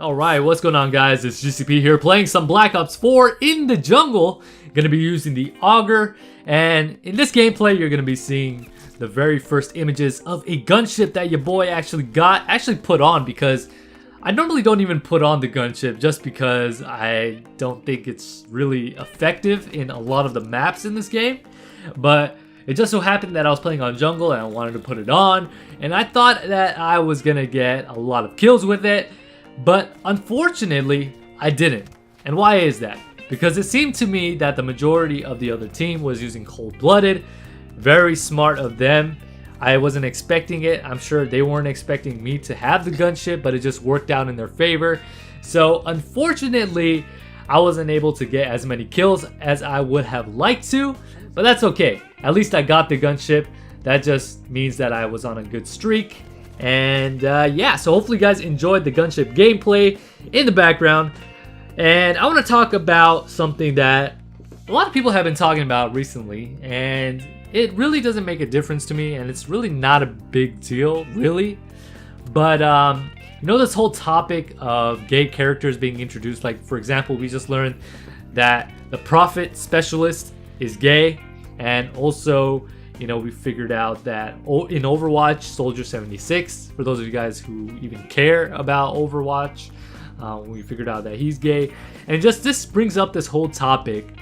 Alright, what's going on guys? It's GCP here playing some Black Ops 4 in the jungle. Gonna be using the Auger, and in this gameplay you're gonna be seeing the very first images of a gunship that your boy actually put on, because I normally don't even put on the gunship just because I don't think it's really effective in a lot of the maps in this game. But it just so happened that I was playing on jungle and I wanted to put it on, and I thought that I was gonna get a lot of kills with it. But unfortunately, I didn't. And why is that? Because it seemed to me that the majority of the other team was using cold-blooded. Very smart of them. I wasn't expecting it. I'm sure they weren't expecting me to have the gunship, but it just worked out in their favor. So unfortunately, I wasn't able to get as many kills as I would have liked to, but that's okay. At least I got the gunship. That just means that I was on a good streak. And yeah, so hopefully you guys enjoyed the gunship gameplay in the background. And I want to talk about something that a lot of people have been talking about recently, and it really doesn't make a difference to me, and it's really not a big deal, really. But you know, this whole topic of gay characters being introduced, like for example, we just learned that the Prophet Specialist is gay, and also, you know, we figured out that in Overwatch, Soldier 76, for those of you guys who even care about Overwatch, we figured out that he's gay. And just this brings up this whole topic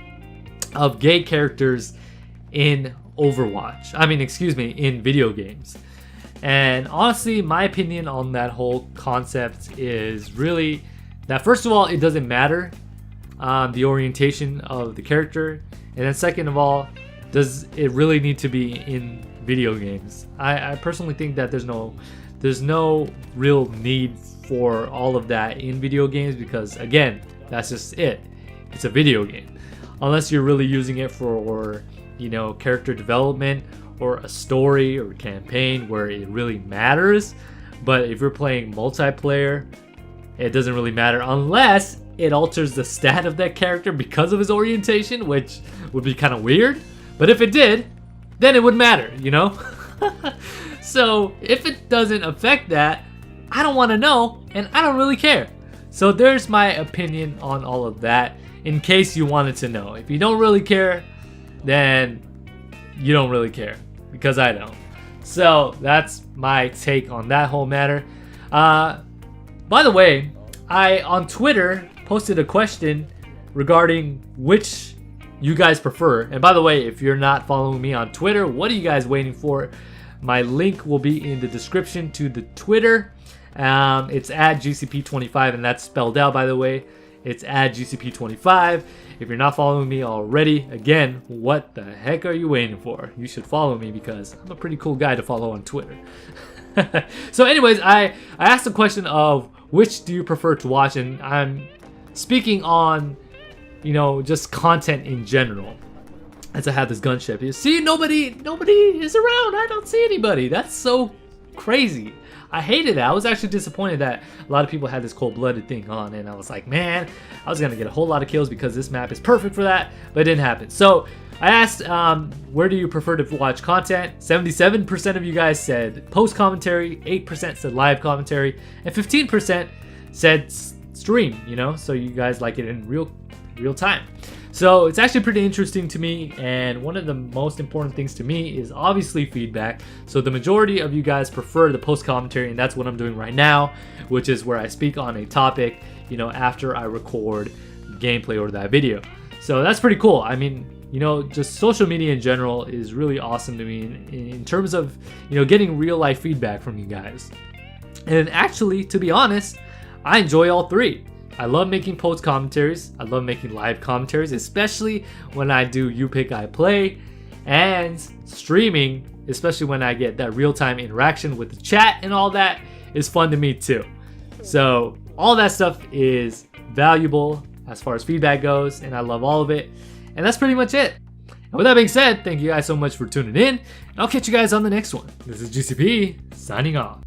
of gay characters in Overwatch. In video games. And honestly, my opinion on that whole concept is really that, first of all, it doesn't matter the orientation of the character. And then second of all, does it really need to be in video games? I personally think that there's no real need for all of that in video games, because again, that's just it. It's a video game. Unless you're really using it for, you know, character development or a story or a campaign where it really matters. But if you're playing multiplayer, it doesn't really matter unless it alters the stat of that character because of his orientation, which would be kind of weird. But if it did, then it would matter, you know? So if it doesn't affect that, I don't want to know, and I don't really care. So there's my opinion on all of that, in case you wanted to know. If you don't really care, then you don't really care, because I don't. So that's my take on that whole matter. By the way, I on Twitter posted a question regarding which you guys prefer. And by the way, if you're not following me on Twitter, what are you guys waiting for? My link will be in the description to the Twitter. It's at GCP25, and that's spelled out, by the way. It's at GCP25. If you're not following me already, again, what the heck are you waiting for? You should follow me, because I'm a pretty cool guy to follow on Twitter. So anyways, I asked the question of which do you prefer to watch, and I'm speaking on, you know, just content in general. As I have this gunship, you see, nobody is around. I don't see anybody. That's so crazy. I hated it. I was actually disappointed that a lot of people had this cold-blooded thing on, and I was like, man, I was gonna get a whole lot of kills because this map is perfect for that, but it didn't happen. So I asked, where do you prefer to watch content? 77% of you guys said post commentary, 8% said live commentary, and 15% said stream. You know, so you guys like it in real time. So it's actually pretty interesting to me, and one of the most important things to me is obviously feedback. So the majority of you guys prefer the post commentary, and that's what I'm doing right now, which is where I speak on a topic, you know, after I record gameplay or that video. So that's pretty cool. I mean, you know, just social media in general is really awesome to me in terms of, you know, getting real life feedback from you guys. And actually, to be honest, I enjoy all three. I love making post commentaries. I love making live commentaries, especially when I do You Pick, I Play, and streaming, especially when I get that real-time interaction with the chat and all that is fun to me too. So all that stuff is valuable as far as feedback goes, and I love all of it. And that's pretty much it. And with that being said, thank you guys so much for tuning in, and I'll catch you guys on the next one. This is GCP signing off.